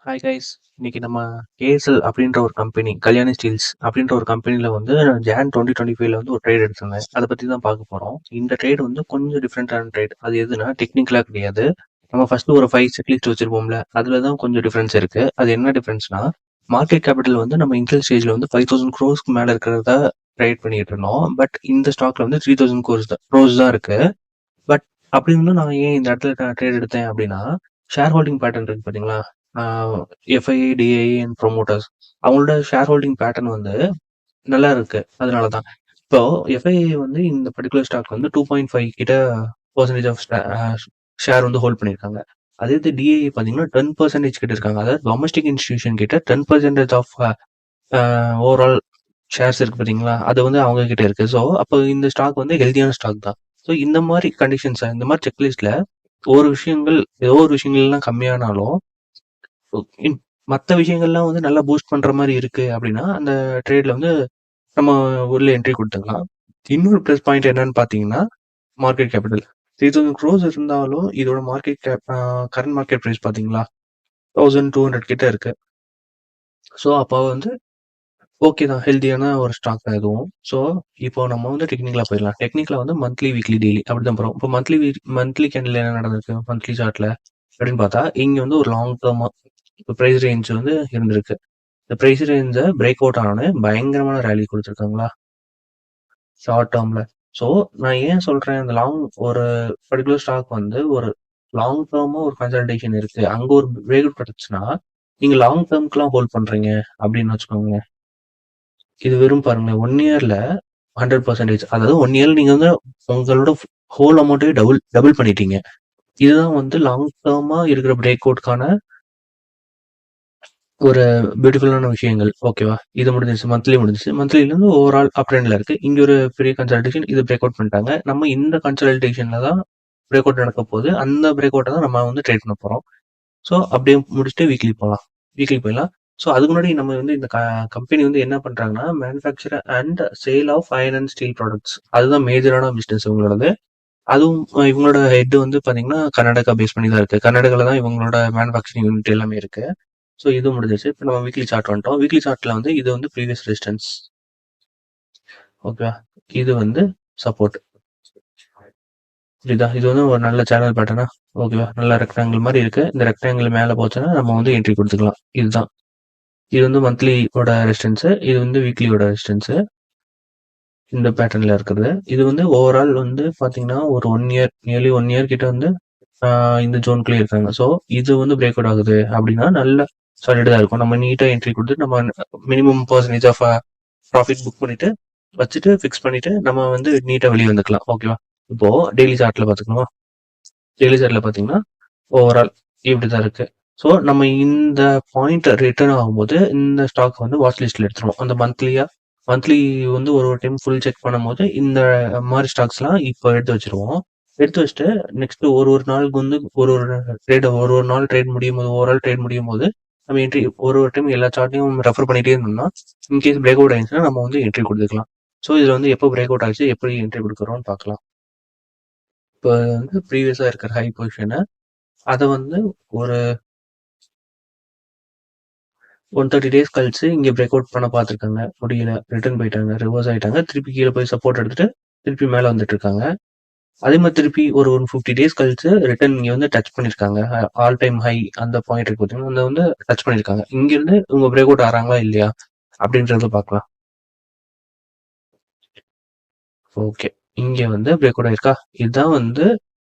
Hi guys. இன்னைக்கு நம்ம KSL அப்படின்ற ஒரு கம்பெனி, கல்யாணி ஸ்டீல்ஸ் அப்படின்ற ஒரு கம்பெனில வந்து ஜான் 2025ல வந்து ஒரு ட்ரேட் எடுத்திருந்தேன். அதை பத்தி தான் பார்க்க போறோம். இந்த ட்ரேட் வந்து கொஞ்சம் டிஃப்ரெண்டான ட்ரேட். அது எதுனா டெக்னிக்கலா கிடையாது. நம்ம ஃபர்ஸ்ட் ஒரு 5 செக் லிஸ்ட் வச்சிருப்போம்ல, அதுல தான் கொஞ்சம் டிஃபரன்ஸ் இருக்கு. அது என்ன டிஃபரன்ஸ்னா, மார்க்கெட் கேபிட்டல் வந்து நம்ம இனிஷியல் ஸ்டேஜ்ல வந்து 5000 க்ரோஸ்க்கு மேல இருக்கிறதா ட்ரேட் பண்ணிட்டு இருந்தோம். பட் இந்த ஸ்டாக்ல வந்து 3000 க்ரோஸ் தான் இருக்கு. பட் அப்படி இருந்தும் நான் ஏன் இந்த இடத்துல ட்ரேட் எடுத்தேன் அப்படின்னா, ஷேர் ஹோல்டிங் பேட்டர்ன் இருக்கு பாத்தீங்களா? எஃப்ஐ, டிஐ அண்ட் ப்ரொமோட்டர்ஸ் அவங்களோட ஷேர் ஹோல்டிங் பேட்டர்ன் வந்து நல்லா இருக்கு. அதனால தான். இப்போ எஃப்ஐ வந்து இந்த பர்டிகுலர் ஸ்டாக் வந்து 2.5 கிட்ட பெர்சன்டேஜ் ஆஃப் ஷேர் வந்து ஹோல்ட் பண்ணியிருக்காங்க. அதே இது டிஐ பார்த்தீங்கன்னா 10% கிட்ட இருக்காங்க. அதாவது டொமஸ்டிக் இன்ஸ்டிடியூஷன் கிட்ட 10% ஆஃப் ஓவரால் ஷேர்ஸ் இருக்கு பார்த்தீங்களா? அது வந்து அவங்க கிட்ட இருக்கு. ஸோ அப்போ இந்த ஸ்டாக் வந்து ஹெல்தியான ஸ்டாக் தான். ஸோ இந்த மாதிரி கண்டிஷன்ஸ், இந்த மாதிரி செக்லிஸ்ட்ல ஒரு விஷயங்கள், ஏதோ ஒரு விஷயங்கள்லாம் கம்மியானாலும் இன் மத்த விஷயங்கள்லாம் வந்து நல்லா பூஸ்ட் பண்ற மாரி இருக்கு அப்படின்னா, அந்த ட்ரேட்ல வந்து நம்ம உள்ள என்ட்ரி குடுத்துக்கலாம். இன்னொரு பிளஸ் பாயிண்ட் என்னன்னு பார்த்தீங்கன்னா, மார்க்கெட் கேபிட்டல். 3000 க்ரோர்ஸ் இருந்தாலும் இதோட market cap current market price பார்த்தீங்களா? 1200 கிட்ட இருக்கு. ஸோ அப்போ வந்து ஓகே தான். ஹெல்தியான ஒரு ஸ்டாக் தான் இதுவும். ஸோ இப்போ நம்ம வந்து டெக்னிக்கலா போயிடலாம். டெக்னிக்கலா வந்து மந்த்லி, வீக்லி, டெய்லி அப்படிதான் போறோம். இப்போ மந்த்லி கேண்டில்ல என்ன நடந்திருக்கு? மந்த்லி சார்ட்ல அப்படின்னு பார்த்தா, இங்க வந்து ஒரு லாங் டெர்மா இப்போ பிரைஸ் ரேஞ்ச் வந்து இருந்திருக்கு. இந்த பிரைஸ் ரேஞ்ச பிரேக் அவுட் ஆனோனே பயங்கரமான ராலி குடுத்துருக்காங்களா? ஷார்ட் டெர்ம்ல. ஸோ நான் ஏன் சொல்றேன், அந்த ஒரு பர்ட்டிகுலர் ஸ்டாக் வந்து ஒரு லாங் டெர்மா ஒரு கன்சல்டேஷன் இருக்கு. அங்க ஒரு பிரேக் அவுட் கிடைச்சுச்சுன்னா, நீங்க லாங் டெர்ம்க்குலாம் ஹோல்ட் பண்றீங்க அப்படின்னு வச்சுக்கோங்க. இது வெறும் பாருங்களேன் 1 இயர்ல 100%. அதாவது 1 இயர்ல நீங்க வந்து உங்களோட ஹோல் அமௌண்ட்டயே டபுள் டபுள் பண்ணிட்டீங்க. இதுதான் வந்து லாங் டெர்மா இருக்கிற பிரேக் அவுட்க்கான ஒரு பியூட்டிஃபுல்லான விஷயங்கள். ஓகேவா? இது முடிஞ்சிருச்சு. மந்த்லி முடிஞ்சிருச்சு. மந்த்லிலேருந்து ஓவரால் அப் ட்ரெண்ட்ல இருக்கு. இங்க ஒரு பெரிய கன்சல்டேஷன். இது பிரேக் அவுட் பண்ணிட்டாங்க. நம்ம இந்த கன்சல்டேஷன்ல தான் பிரேக் அவுட் நடக்க போகுது. அந்த பிரேக் அவுட்ட தான் நம்ம வந்து ட்ரேட் பண்ண போறோம். ஸோ அப்படியே முடிச்சுட்டு வீக்லி போலாம். வீக்லி போயிடலாம். ஸோ அதுக்கு முன்னாடி நம்ம வந்து இந்த கம்பெனி வந்து என்ன பண்றாங்கன்னா, manufacture and sale of iron and steel products. அதுதான் மேஜரான பிசினஸ் இவங்களோடது. அதுவும் இவங்களோட ஹெட் வந்து பாத்தீங்கன்னா கர்நாடகா பேஸ் பண்ணி தான் இருக்கு. கர்நாடகால தான் இவங்களோட மேனுஃபேக்சரிங் யூனிட் எல்லாமே இருக்கு. ஸோ இது முடிஞ்சிருச்சு. இப்போ நம்ம வீக்லி சார்ட் வந்துட்டோம். வீக்லி சார்ட்ல வந்து இது வந்து ப்ரீவியஸ் ரெசிஸ்டன்ஸ். ஓகேவா? இது வந்து சப்போர்ட். புரியுதா? இது வந்து ஒரு நல்ல சேனல் பேட்டர்னா. ஓகேவா? நல்ல ரெக்டாங்கிள் மாதிரி இருக்கு. இந்த ரெக்டாங்கிள் மேல போச்சுன்னா நம்ம வந்து என்ட்ரி கொடுத்துக்கலாம். இதுதான். இது வந்து மந்த்லியோட ரெசிஸ்டன்ஸ். இது வந்து வீக்லியோட ரெசிஸ்டன்ஸ். இந்த பேட்டர்ன்ல இருக்குது. இது வந்து ஓவரால் வந்து பாத்தீங்கன்னா ஒரு 1 இயர், நியர்லி 1 இயர் கிட்ட வந்து இந்த ஜோனுக்குள்ளே இருக்காங்க. ஸோ இது வந்து பிரேக் அவுட் ஆகுது அப்படின்னா நல்ல சாலிடா இருக்கும். நம்ம நீட்டா என்ட்ரி கொடுத்து நம்ம minimum percentage of profit book பண்ணிட்டு வச்சுட்டு ஃபிக்ஸ் பண்ணிட்டு நம்ம வந்து நீட்டா வெளியே வந்துக்கலாம். ஓகேவா? இப்போ டெய்லி சார்ட்ல பாத்துக்கணுமா? டெய்லி சார்ட்ல பாத்தீங்கன்னா ஓவரால் இப்படிதான் இருக்கு. ஸோ நம்ம இந்த பாயிண்ட் ரிட்டர்ன் ஆகும்போது இந்த ஸ்டாக் வந்து வாட்ச் லிஸ்ட்ல எடுத்துருவோம். அந்த மந்த்லி வந்து ஒரு டைம் ஃபுல் செக் பண்ணும்போது இந்த மாதிரி ஸ்டாக்ஸ்லாம் இப்போ எடுத்து வச்சிருவோம். எடுத்து வச்சுட்டு நெக்ஸ்ட் ஒரு ஒரு நாளுக்கு வந்து ஒரு ஒரு ஒரு நாள் ட்ரேட் முடியும் போது, ஓவரால் ட்ரேட் முடியும் போது நம்ம என்ட்ரி ஒரு ஒரு டைம் எல்லா சார்ட்டையும் ரெஃபர் பண்ணிட்டே இருந்தோம்னா, இன்கேஸ் பிரேக் அவுட் ஆயிடுச்சுன்னா நம்ம வந்து என்ட்ரி கொடுத்துக்கலாம். ஸோ இதுல வந்து எப்போ பிரேக் அவுட் ஆச்சு, எப்படி என்ட்ரி கொடுக்குறோம்னு பார்க்கலாம். இப்போ வந்து ப்ரீவியஸா இருக்கிற ஹை பொசிஷனை அதை வந்து ஒரு 130 டேஸ் கழிச்சு இங்க பிரேக் அவுட் பண்ண பார்த்துருக்காங்க. முடியல. ரிட்டர்ன் போயிட்டாங்க. ரிவர்ஸ் ஆயிட்டாங்க. திருப்பி கீழே போய் சப்போர்ட் எடுத்துட்டு திருப்பி மேல வந்துட்டு இருக்காங்க. அதே மாதிரி திருப்பி ஒரு 150 டேஸ் கழிச்சு ரிட்டர்ன் இங்க வந்து டச் பண்ணிருக்காங்க. ஆல் டைம் ஹை அந்த பாயிண்ட் இருக்கு பார்த்தீங்கன்னா, அந்த வந்து டச் பண்ணிருக்காங்க. இங்க இருந்து இவங்க பிரேக் அவுட் ஆறாங்களா இல்லையா அப்படின்றத பார்க்கலாம். ஓகே. இங்க வந்து பிரேக் அவுட் ஆயிருக்கா? இதுதான் வந்து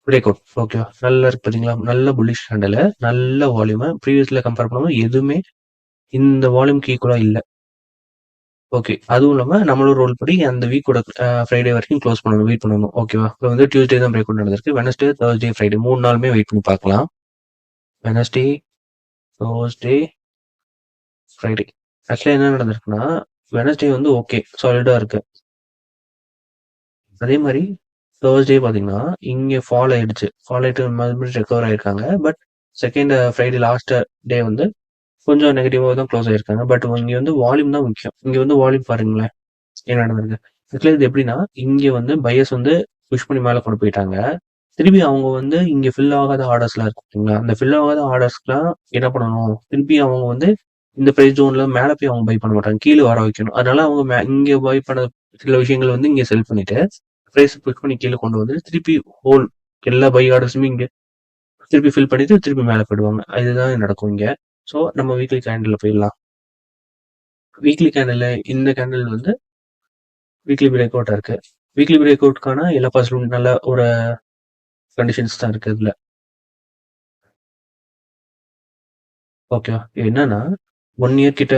பிரேக் அவுட். ஓகேவா? நல்லா இருக்கு பாத்தீங்களா? நல்ல புல்லிஷ் ஹேண்டல், நல்ல வால்யூம். ப்ரீவியஸ்ல கம்பேர் பண்ணும்போது எதுவுமே இந்த வால்யூம்க்கு ஈக்குவலா இல்ல. ஓகே. அதுவும் இல்லாம நம்மளோட ரோல் படி அந்த வீக்கோட ஃப்ரைடே வரைக்கும் க்ளோஸ் பண்ணணும். வெயிட் பண்ணணும். ஓகேவா? இப்போ வந்து டியூஸ்டே தான் பிரேக் அவுட் நடந்திருக்கு. வெட்னஸ்டே, தர்ஸ்டே, ஃப்ரைடே 3 நாளுமே வெயிட் பண்ணி பார்க்கலாம். Wednesday, Thursday, Friday. ஆக்சுவலா என்ன நடந்திருக்குன்னா, வெட்னஸ்டே வந்து ஓகே சாலிடா இருக்கு. அதே மாதிரி தர்ஸ்டே பாத்தீங்கன்னா இங்க ஃபால் ஆயிடுச்சு. ஃபால் ஆயிட்டு மறுபடியும் ரெக்கவர் ஆயிருக்காங்க. But second Friday last day வந்து கொஞ்சம் நெகட்டிவா தான் க்ளோஸ் ஆயிருக்காங்க. பட் இங்க வந்து வால்யூம் தான் முக்கியம். இங்க வந்து வால்யூம் பாருங்களேன் என்ன நடந்திருக்கு. ஆக்சுவலா இது எப்படின்னா, இங்க வந்து பையர்ஸ் வந்து புஷ் பண்ணி மேல கொண்டு போயிட்டாங்க. திருப்பி அவங்க வந்து இங்க ஃபில் ஆகாத ஆர்டர்ஸ்லாம் இருக்கு பார்த்தீங்களா? அந்த ஃபில் ஆகாத ஆர்டர்ஸ்க்குலாம் என்ன பண்ணணும்? திருப்பி அவங்க வந்து இந்த பிரைஸ் ஜோன்ல மேல போய் அவங்க பை பண்ண மாட்டாங்க. கீழ வர வைக்கணும். அதனால அவங்க இங்க பை பண்ண சில விஷயங்கள் வந்து இங்க செல் பண்ணிட்டு, பிரைஸ் புஷ் பண்ணி கீழ கொண்டு வந்து திருப்பி ஹோல் எல்லா பை ஆர்டர்ஸுமே இங்க திருப்பி ஃபில் பண்ணிட்டு திருப்பி மேல போயிடுவாங்க. இதுதான் நடக்கும் இங்க. ஸோ நம்ம வீக்லி கேண்டில்ல போயிடலாம். வீக்லி கேண்டில்ல இந்த கேண்டில் வந்து வீக்லி பிரேக் அவுட்டா இருக்கு. வீக்லி பிரேக் அவுட்க்கான எல்லா பாசிபிலிட்டி நல்ல ஒரு கண்டிஷன்ஸ் தான் இருக்கு இதுல. ஓகேவா? என்னன்னா 1 இயர் கிட்ட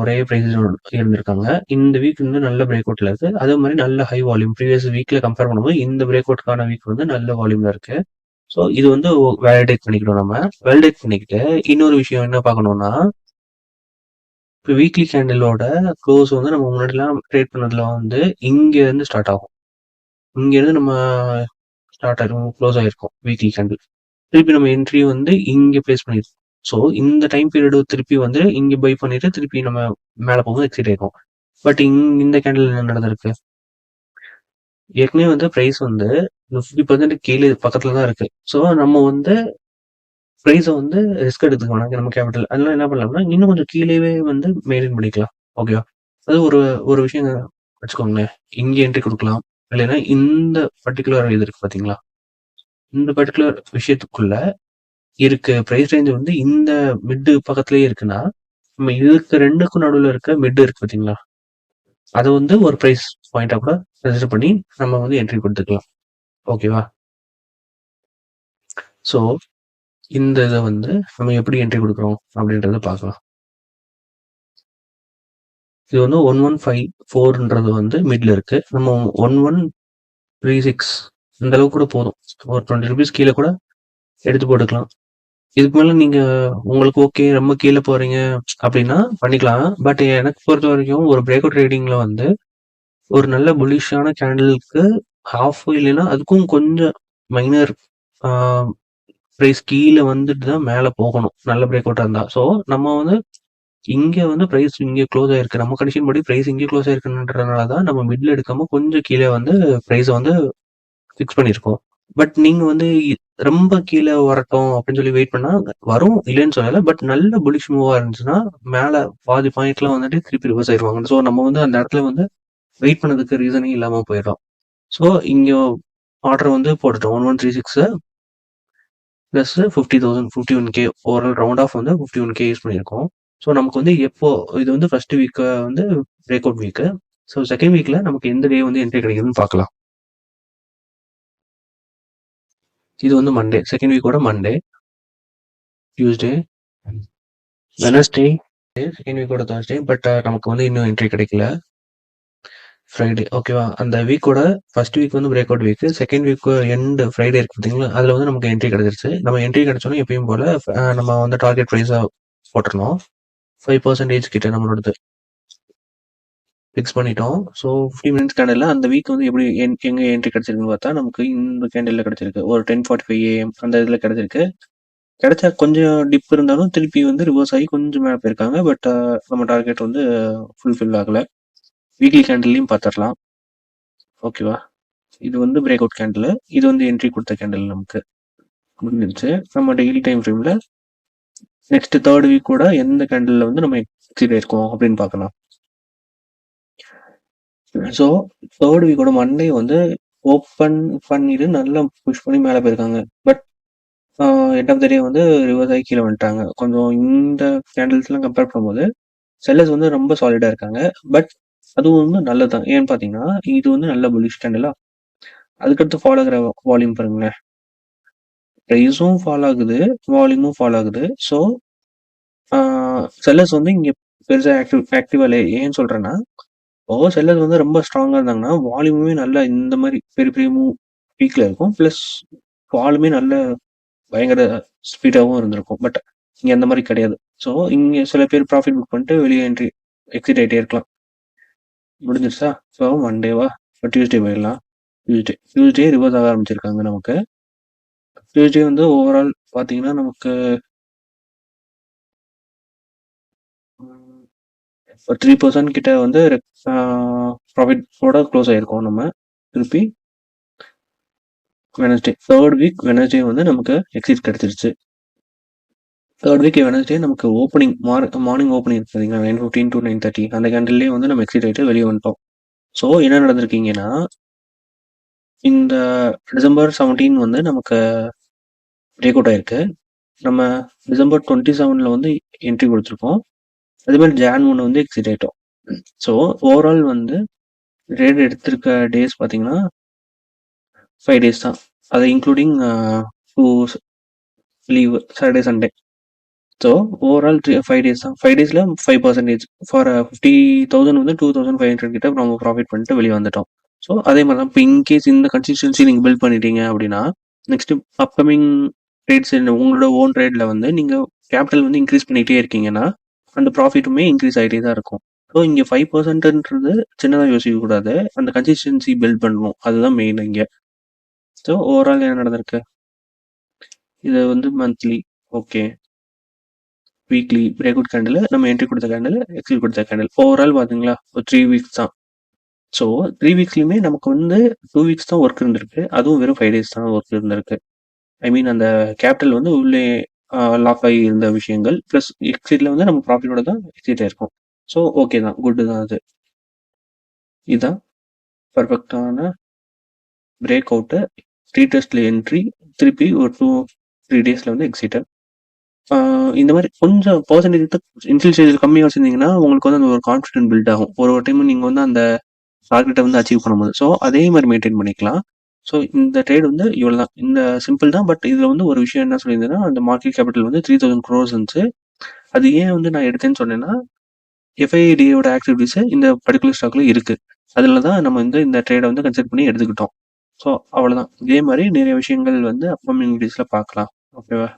ஒரே பிரைஸ் இருந்திருக்காங்க. இந்த வீக் வந்து நல்ல பிரேக் அவுட்ல இருக்கு. அதே மாரி நல்ல ஹை வால்யூம். ப்ரீவியஸ் வீக்ல கம்பேர் பண்ணும்போது இந்த பிரேக் அவுட்க்கான வீக் வந்து நல்ல வால்யூம்ல இருக்கு. ஸோ இது வந்து வேலிடேட் பண்ணிக்கணும் நம்ம. வேலிடேட் பண்ணிக்கிட்டு இன்னொரு விஷயம் என்ன பார்க்கணும்னா, இப்போ வீக்லி கேண்டிலோட க்ளோஸ் வந்து நம்ம முன்னாடிலாம் ட்ரேட் பண்ணதுல வந்து இங்க இருந்து ஸ்டார்ட் ஆகும். இங்க இருந்து நம்ம ஸ்டார்ட் ஆயிருக்கும், க்ளோஸ் ஆயிருக்கும் வீக்லி கேண்டில். திருப்பி நம்ம என்ட்ரி வந்து இங்க பிளேஸ் பண்ணிருக்கோம். ஸோ இந்த டைம் பீரியட் திருப்பி வந்து இங்க பை பண்ணிட்டு திருப்பி நம்ம மேல போகும்போது எக்ஸிட் ஆயிருக்கும். பட் இந்த கேண்டில் என்ன நடந்திருக்கு? ஏற்கனவே வந்து பிரைஸ் வந்து 50% கீழே பக்கத்துல தான் இருக்கு. ஸோ நம்ம வந்து பிரைஸ வந்து ரிஸ்க் எடுத்துக்க வேணாம் நம்ம கேபிட்டல். அதனால என்ன பண்ணலாம்னா, இன்னும் கொஞ்சம் கீழவே வந்து மெயின்டெயின் பண்ணிக்கலாம். ஓகேவா? அது ஒரு ஒரு விஷயம் வச்சுக்கோங்களேன். இங்க என்ட்ரி குடுக்கலாம். இல்லைன்னா இந்த பர்ட்டிகுலர் இது இருக்கு பார்த்தீங்களா? இந்த பர்ட்டிகுலர் விஷயத்துக்குள்ள இருக்கு. பிரைஸ் ரேஞ்ச் வந்து இந்த மிட் பக்கத்திலேயே இருக்குன்னா, நம்ம இதுக்கு 2க்கும் நடுவுல இருக்க மிட் இருக்கு பார்த்தீங்களா? அத வந்து ஒரு பிரைஸ் பாயிண்ட்டா கூட கன்சிடர் பண்ணி நம்ம வந்து என்ட்ரி குடுத்துக்கலாம். ஓகேவா? ஸோ இந்த இத வந்து நம்ம எப்படி என்ட்ரி குடுக்குறோம் அப்படின்றத பார்க்கலாம். இது வந்து 1154ன்றது வந்து மிட்ல இருக்கு. நம்ம 1136 இந்த அளவுக்கு கூட போதும். ஒரு ₹20 கீழ கூட எடுத்து போட்டுக்கலாம். இதுக்கு மேல நீங்க உங்களுக்கு ஓகே ரொம்ப கீழ போறீங்க அப்படின்னா பண்ணிக்கலாம். பட் எனக்கு பொறுத்தவரைக்கும் ஒரு பிரேக் அவுட் ட்ரேடிங்ல வந்து ஒரு நல்ல புல்லிஷான கேண்டிலுக்கு ஹால்ஃப் இல்லைன்னா அதுக்கும் கொஞ்சம் மைனர் ஆ பிரைஸ் கீழ வந்துட்டு தான் மேல போகணும். நல்ல பிரேக் அவுட்டா இருந்தா. ஸோ நம்ம வந்து இங்க வந்து பிரைஸ் இங்க க்ளோஸ் ஆயிருக்கு. நம்ம கண்டிஷன் படி பிரைஸ் இங்க க்ளோஸ் ஆயிருக்குன்றதுனால தான் நம்ம மிட்ல எடுக்காம கொஞ்சம் கீழ வந்து பிரைஸ வந்து ஃபிக்ஸ் பண்ணியிருக்கோம். பட் நீங்க வந்து ரொம்ப கீழ வரட்டும் அப்படின்னு சொல்லி வெயிட் பண்ணா வரும். இல்லைன்னு சொல்லல. பட் நல்ல புல்லிஷ் மூவா இருந்துச்சுன்னா, மேல பாதி பாயிண்ட்ல வந்துட்டு திருப்பி ரிவர்ஸ் ஆயிருவாங்க. ஸோ நம்ம வந்து அந்த இடத்துல வந்து வெயிட் பண்ணதுக்கு ரீசனே இல்லாம போயிடும். ஸோ இங்க ஆர்டர் வந்து போட்டுட்டோம். 1136 plus 50,000 51K overall round of வந்து 51K யூஸ் பண்ணியிருக்கோம். ஸோ நமக்கு வந்து எப்போ இது வந்து ஃபர்ஸ்ட் வீக் வந்து break out week. So second வீக்ல நமக்கு எந்த டே வந்து என்ட்ரி கிடைக்குதுன்னு பார்க்கலாம். இது வந்து மண்டே. செகண்ட் வீக்கோட மண்டே, டியூஸ்டே, வெட்னஸ்டே, செகண்ட் வீக்கோட தேர்ஸ்டே. பட் நமக்கு வந்து இன்னும் என்ட்ரி கிடைக்கல. ஃப்ரைடே ஓகேவா? அந்த வீக்கோட ஃபர்ஸ்ட் வீக் வந்து break out week. Second week end Friday இருக்கு பார்த்தீங்களா? அதுல வந்து நமக்கு என்ட்ரி கிடைச்சிருச்சு. நம்ம என்ட்ரி கிடைச்சோனே எப்பயும் போல நம்ம வந்து டார்கெட் பிரைஸா போட்டுறணும். 5% கிட்ட நம்மளோடது ஃபிக்ஸ் பண்ணிட்டோம். ஸோ 50 மினிட்ஸ் கேண்டில்ல அந்த வீக் வந்து எப்படி எங்க என்ட்ரி கிடைச்சிருக்குன்னு பார்த்தா, நமக்கு இந்த கேண்டில்ல கிடைச்சிருக்கு. ஒரு 10:45 AM அந்த இதுல கிடைச்சிருக்கு. கிடைச்சா கொஞ்சம் டிப் இருந்தாலும் திருப்பி வந்து ரிவர்ஸ் ஆகி கொஞ்சம் மேல போயிருக்காங்க. பட் நம்ம டார்கெட் வந்து ஃபுல்ஃபில் ஆகல. வீக்லி கேண்டில்லையும் பார்த்துரலாம். ஓகேவா? இது வந்து பிரேக் அவுட் கேண்டில். இது வந்து என்ட்ரி கொடுத்த கேண்டில் நமக்கு முடிஞ்சிருச்சு. நம்ம டெய்லி டைம் ஃப்ரேம்ல நெக்ஸ்ட் தேர்ட் வீக் கூட எந்த கேண்டில்ல வந்து நம்ம எக்ஸிட் ஆயிருக்கோம் அப்படின்னு பார்க்கலாம். ஸோ தேர்ட் வீக்கோட மண்டே வந்து ஓப்பன் பண்ணிட்டு நல்லா புஷ் பண்ணி மேலே போயிருக்காங்க. But end of the day வந்து ரிவர்ஸ் ஆகி கீழே வந்துட்டாங்க. கொஞ்சம் இந்த கேண்டில்ஸ்லாம் கம்பேர் பண்ணும்போது செல்லர்ஸ் வந்து ரொம்ப சாலிடா இருக்காங்க. பட் அதுவும் வந்து நல்லது தான். ஏன்னு பார்த்தீங்கன்னா, இது வந்து நல்ல புல்லிஷ் கேண்டிலா. அதுக்கடுத்து ஃபாலோ ஆகுற வால்யூம் பாருங்களேன். பிரைஸும் ஃபாலோ ஆகுது, வால்யூமும் ஃபாலோ ஆகுது. ஸோ செல்லர்ஸ் வந்து இங்க பெருசா ஆக்டிவா இல்ல. ஏன்னு சொல்றேன்னா, இப்போ செல்லர்ஸ் வந்து ரொம்ப ஸ்ட்ராங்கா இருந்தாங்கன்னா, வால்யூமுமே நல்லா இந்த மாரி பெரிய பெரிய பீக்ல இருக்கும். பிளஸ் வால்யூமே நல்ல பயங்கர ஸ்பீடாவும் இருந்திருக்கும். பட் இங்க அந்த மாரி கிடையாது. ஸோ இங்க சில பேர் ப்ராஃபிட் புக் பண்ணிட்டு வெளிய என்ட்ரி எக்ஸிட் ஆயிட்டே இருக்கலாம். முடிஞ்சிருச்சா? ஸோ மண்டேவா? டியூஸ்டே போயிடலாம். டியூஸ்டே ரிவர்ஸ் ஆக ஆரம்பிச்சிருக்காங்க நமக்கு. டியூஸ்டே வந்து ஓவரால் பார்த்தீங்கன்னா, நமக்கு ஒரு 3% கிட்ட வந்து ப்ராஃபிட்டோட க்ளோஸ் ஆயிருக்கோம் நம்ம. திருப்பி வெனஸ்டே, தேர்ட் வீக் வெனஸ்டே வந்து நமக்கு எக்ஸிட் கிடைச்சிருச்சு. தேர்ட் வீக் வெனஸ்டே நமக்கு ஓப்பனிங் மார்னிங் ஓப்பனிங் இருக்கு பார்த்தீங்களா, 9:15 to 9:30 அந்த கேண்டில்லே வந்து நம்ம எக்ஸிட் ஆகிட்டு வெளியே வந்துட்டோம். ஸோ என்ன நடந்திருக்கீங்கன்னா, இந்த டிசம்பர் 17 வந்து நமக்கு பிரேக் அவுட் ஆயிருக்கு. நம்ம டிசம்பர் 27 வந்து என்ட்ரி கொடுத்துருக்கோம். அதே மாதிரி ஜான் 1 வந்து எக்ஸிட் ஆகிட்டோம். ஸோ ஓவரால் வந்து ட்ரேட் எடுத்திருக்க டேஸ் பார்த்தீங்கன்னா 5 டேஸ் தான். அது including 2 leave, Saturday Sunday. So overall 5 days தான். 5 டேஸில் 5% ஃபார் 50,000 வந்து 2,500 கிட்ட நம்ம ப்ராஃபிட் பண்ணிட்டு வெளியே வந்துட்டோம். ஸோ அதே மாதிரி தான் இப்போ இன்கேஸ் இந்த கன்சிஸ்டன்சி நீங்கள் பில்ட் பண்ணிட்டீங்க அப்படின்னா, நெக்ஸ்ட் அப்கமிங் ட்ரேட்ஸ் உங்களோட ஓன் ட்ரேட்ல வந்து நீங்கள் கேபிட்டல் வந்து இன்க்ரீஸ் பண்ணிகிட்டே இருக்கீங்கன்னா அந்த ப்ராஃபிட்டுமே இன்க்ரீஸ் ஆகிட்டே தான் இருக்கும். ஸோ இங்கே 5%ன்றது சின்னதாக யோசிக்கக்கூடாது, அந்த கன்சிஸ்டன்சி பில்ட் பண்ணணும், அதுதான் மெயின் இங்கே. ஸோ ஓவரால் என்ன நடந்திருக்கு, இது வந்து monthly, okay, weekly break out candle, நம்ம என்ட்ரி கொடுத்த கேண்டில், எக்ஸிட் கொடுத்த கேண்டில், ஓவரால் பார்த்தீங்களா ஒரு 3 வீக்ஸ் தான். ஸோ 3 வீக்ஸ்லையுமே நமக்கு வந்து 2 வீக்ஸ் தான் ஒர்க் இருந்திருக்கு, அதுவும் வெறும் 5 டேஸ் தான் ஒர்க் இருந்திருக்கு. ஐ மீன் அந்த கேபிட்டல் வந்து உள்ளே லாக் ஆகி இருந்த விஷயங்கள் ப்ளஸ் எக்ஸிட்ல வந்து நம்ம ப்ராஃபிட்டோட தான் எக்ஸிட் ஆயிருக்கும். ஸோ ஓகே தான், குட்டு தான் அது. இதுதான் பர்ஃபெக்டான பிரேக் அவுட்டு, ரீடெஸ்ட்ல என்ட்ரி, திருப்பி ஒரு 2-3 டேஸில் வந்து எக்ஸிட்டு. இந்த மாதிரி கொஞ்சம் பர்சன்டேஜ் இனிஷியல் ஸ்டேஜில் கம்மியாக வச்சுருந்தீங்கன்னா உங்களுக்கு வந்து அந்த ஒரு கான்ஃபிடென்ட் பில்ட் ஆகும். ஒரு டைம் நீங்கள் வந்து அந்த டார்கெட்டை வந்து அச்சீவ் பண்ணும்போது. ஸோ அதே மாதிரி மெயின்டைன் பண்ணிக்கலாம். ஸோ இந்த ட்ரேட் வந்து இவ்வளோ தான், இந்த சிம்பிள் தான். பட் இதில் வந்து ஒரு விஷயம் என்ன சொல்லியிருந்தேன்னா, அந்த மார்க்கெட் கேபிட்டல் வந்து 3,000 crores இருந்துச்சு. அது ஏன் வந்து நான் எடுத்தேன்னு சொன்னேன்னா, எஃப்ஐடியோட ஆக்டிவிட்டிஸ் இந்த பர்டிகுலர் ஸ்டாக்ல இருக்கு. அதில் தான் நம்ம வந்து இந்த ட்ரேடை வந்து கன்சிடர் பண்ணி எடுத்துக்கிட்டோம். ஸோ அவ்வளோதான். இதே மாதிரி நிறைய விஷயங்கள் வந்து அப்கமிங் டேஸில் பார்க்கலாம். ஓகேவா?